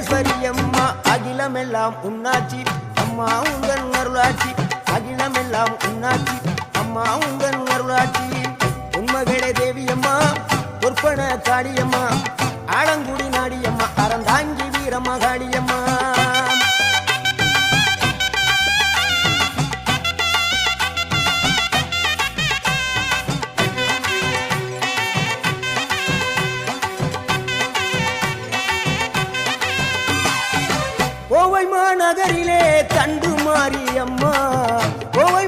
மகேஸ்வரி அம்மா அகிலமெல்லாம் உன்னாட்சி அம்மா உங்கள் அருளாட்சி அகிலமெல்லாம் உன்னாட்சி அம்மா உங்கள் அருளாட்சி உண்மகளே தேவியம்மா பொற்பன காளியம்மா ஆலங்குடி நாடியம்மா அறந்தாங்கி வீரம்மா காளியம்மா கோவை மாநகரிலே தண்டு மாரியம்மா கோவை